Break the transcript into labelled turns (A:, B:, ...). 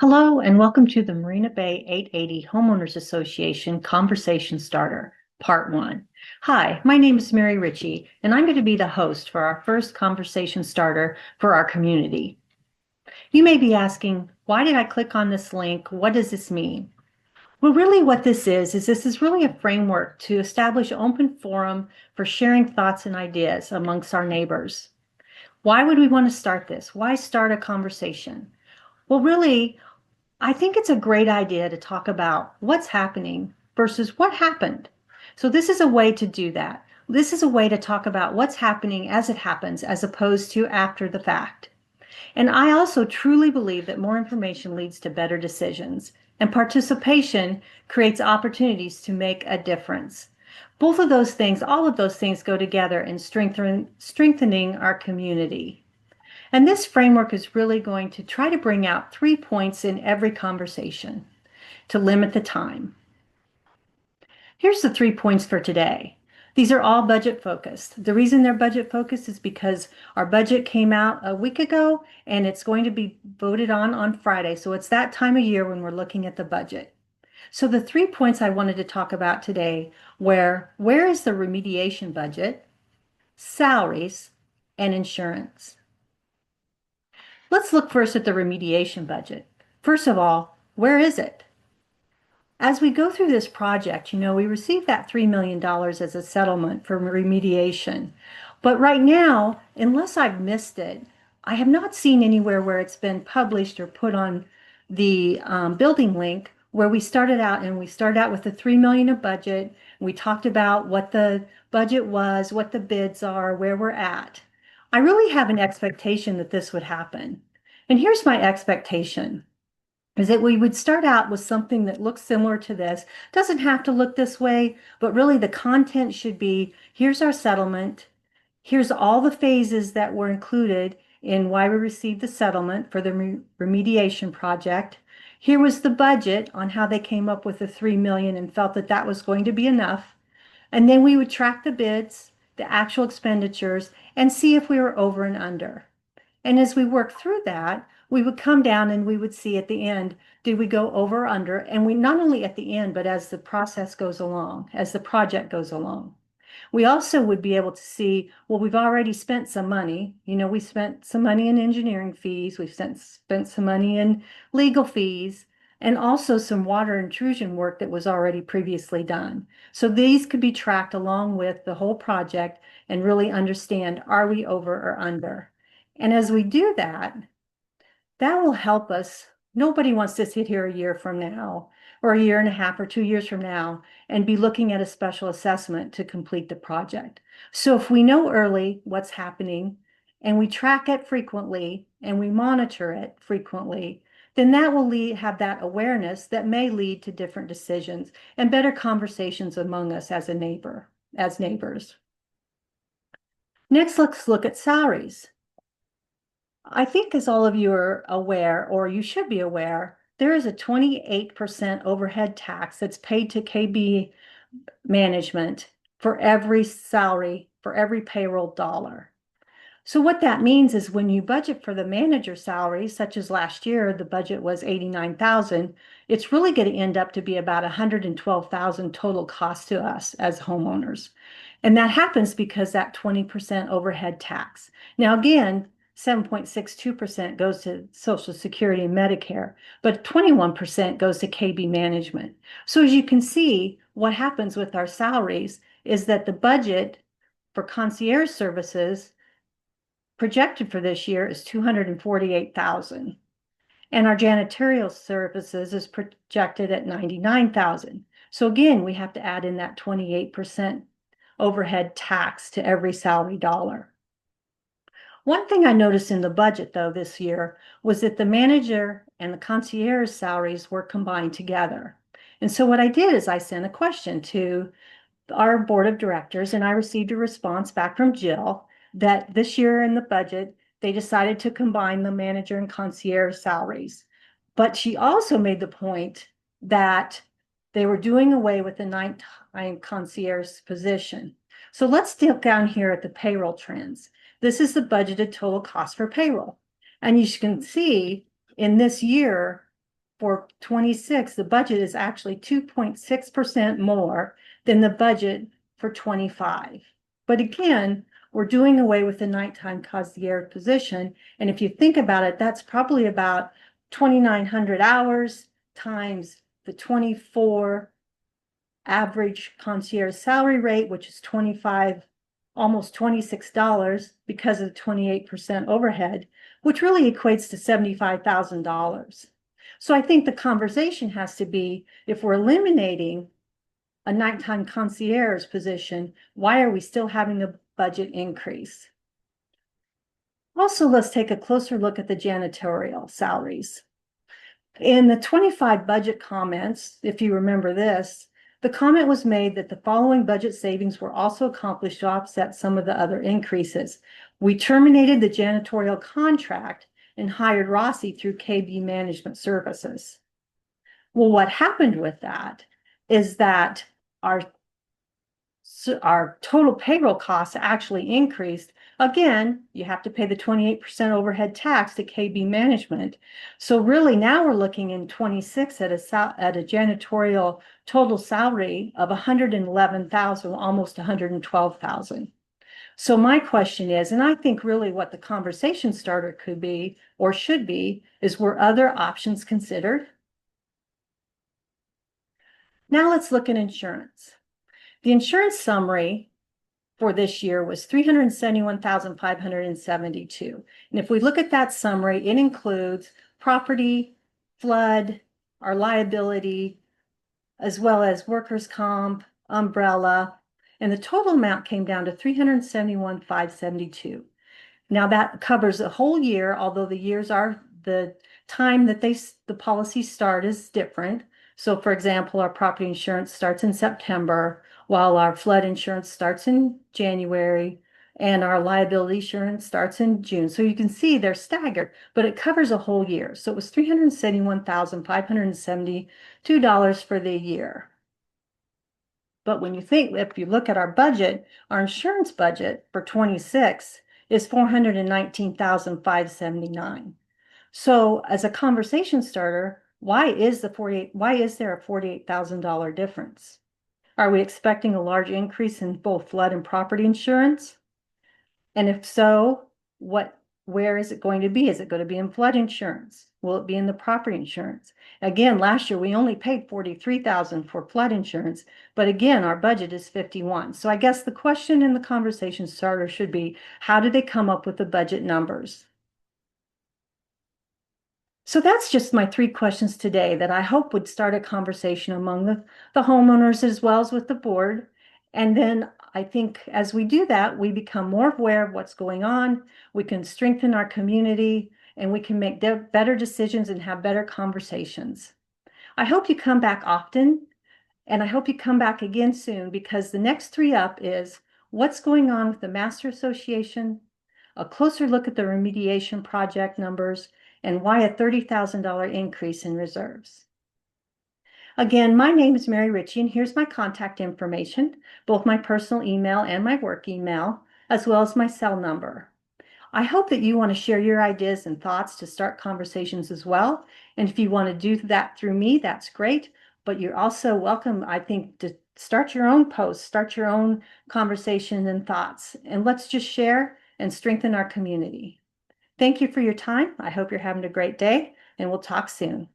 A: Hello and welcome to the Marina Bay 880 Homeowners Association Conversation Starter, Part 1. Hi, my name is Mary Ritchie, and I'm going to be the host for our first conversation starter for our community. You may be asking, why did I click on this link? What does this mean? Well, really what this is really a framework to establish an open forum for sharing thoughts and ideas amongst our neighbors. Why would we want to start this? Why start a conversation? Well, really, I think it's a great idea to talk about what's happening versus what happened. So this is a way to do that. This is a way to talk about what's happening as it happens as opposed to after the fact. And I also truly believe that more information leads to better decisions, and participation creates opportunities to make a difference. Both of those things, all of those things go together in strengthening our community. And this framework is really going to try to bring out 3 points in every conversation to limit the time. Here's the 3 points for today. These are all budget focused. The reason they're budget focused is because our budget came out a week ago and it's going to be voted on Friday. So it's that time of year when we're looking at the budget. So the 3 points I wanted to talk about today were: where is the remediation budget, salaries, and insurance? Let's look first at the remediation budget. First of all, where is it? As we go through this project, we received that $3 million as a settlement for remediation. But right now, unless I've missed it, I have not seen anywhere where it's been published or put on the building link where we started out with the $3 million of budget. We talked about what the budget was, what the bids are, where we're at. I really have an expectation that this would happen. And here's my expectation, is that we would start out with something that looks similar to this. Doesn't have to look this way, but really the content should be: here's our settlement. Here's all the phases that were included in why we received the settlement for the remediation project. Here was the budget on how they came up with the 3 million and felt that that was going to be enough. And then we would track the bids, the actual expenditures, and see if we were over and under. And as we work through that, we would come down and we would see at the end, did we go over or under? And we not only at the end, but as the process goes along, as the project goes along. We also would be able to see, well, we've already spent some money. We spent some money in engineering fees. We've spent some money in legal fees, and also some water intrusion work that was already previously done. So these could be tracked along with the whole project and really understand, are we over or under? And as we do that, that will help us. Nobody wants to sit here a year from now, or a year and a half, or 2 years from now, and be looking at a special assessment to complete the project. So if we know early what's happening, and we track it frequently, and we monitor it frequently, then that will have that awareness that may lead to different decisions and better conversations among us as neighbors. Next, let's look at salaries. I think, as all of you are aware, or you should be aware, there is a 28% overhead tax that's paid to KB management for every salary, for every payroll dollar. So what that means is when you budget for the manager salary, such as last year, the budget was 89,000, it's really going to end up to be about 112,000 total cost to us as homeowners. And that happens because that 20% overhead tax. Now, again, 7.62% goes to Social Security and Medicare, but 21% goes to KB management. So as you can see, what happens with our salaries is that the budget for concierge services projected for this year is 248,000. And our janitorial services is projected at 99,000. So again, we have to add in that 28% overhead tax to every salary dollar. One thing I noticed in the budget, though, this year was that the manager and the concierge salaries were combined together. And so what I did is I sent a question to our board of directors, and I received a response back from Jill that this year in the budget, they decided to combine the manager and concierge salaries. But she also made the point that they were doing away with the nighttime concierge position. So let's look down here at the payroll trends. This is the budgeted total cost for payroll. And you can see in this year, for 26, the budget is actually 2.6% more than the budget for 25. But again, we're doing away with the nighttime concierge position. And if you think about it, that's probably about 2,900 hours times the 24 average concierge salary rate, which is 25, almost $26 because of 28% overhead, which really equates to $75,000. So I think the conversation has to be, if we're eliminating a nighttime concierge position, why are we still having a budget increase? Also, let's take a closer look at the janitorial salaries. In the 25 budget comments, if you remember this, the comment was made that the following budget savings were also accomplished to offset some of the other increases. We terminated the janitorial contract and hired Rossi through KB Management Services. Well, what happened with that is that our total payroll costs actually increased. Again, you have to pay the 28% overhead tax to KB Management. So really now we're looking in 26 at a janitorial total salary of 111,000, almost 112,000. So my question is, and I think really what the conversation starter could be or should be, is were other options considered? Now let's look at insurance. The insurance summary for this year was 371,572. And if we look at that summary, it includes property, flood, our liability, as well as workers' comp, umbrella, and the total amount came down to 371,572. Now that covers a whole year, although the time that the policies start is different. So for example, our property insurance starts in September, while our flood insurance starts in January and our liability insurance starts in June. So you can see they're staggered, but it covers a whole year. So it was $371,572 for the year. But when you think, if you look at our budget, our insurance budget for 26 is $419,579. So as a conversation starter, why is there a $48,000 difference? Are we expecting a large increase in both flood and property insurance? And if so, where is it going to be? Is it going to be in flood insurance? Will it be in the property insurance? Again, last year we only paid $43,000 for flood insurance, but again, our budget is $51,000. So I guess the question in the conversation starter should be, how did they come up with the budget numbers? So that's just my 3 questions today that I hope would start a conversation among the homeowners as well as with the board. And then I think as we do that, we become more aware of what's going on. We can strengthen our community and we can make better decisions and have better conversations. I hope you come back often, and I hope you come back again soon, because the next 3 up is what's going on with the Master Association, a closer look at the remediation project numbers, and why a $30,000 increase in reserves. Again, my name is Mary Ritchie, and here's my contact information, both my personal email and my work email, as well as my cell number. I hope that you want to share your ideas and thoughts to start conversations as well. And if you want to do that through me, that's great. But you're also welcome, I think, to start your own posts, start your own conversation and thoughts, and let's just share and strengthen our community. Thank you for your time. I hope you're having a great day, and we'll talk soon.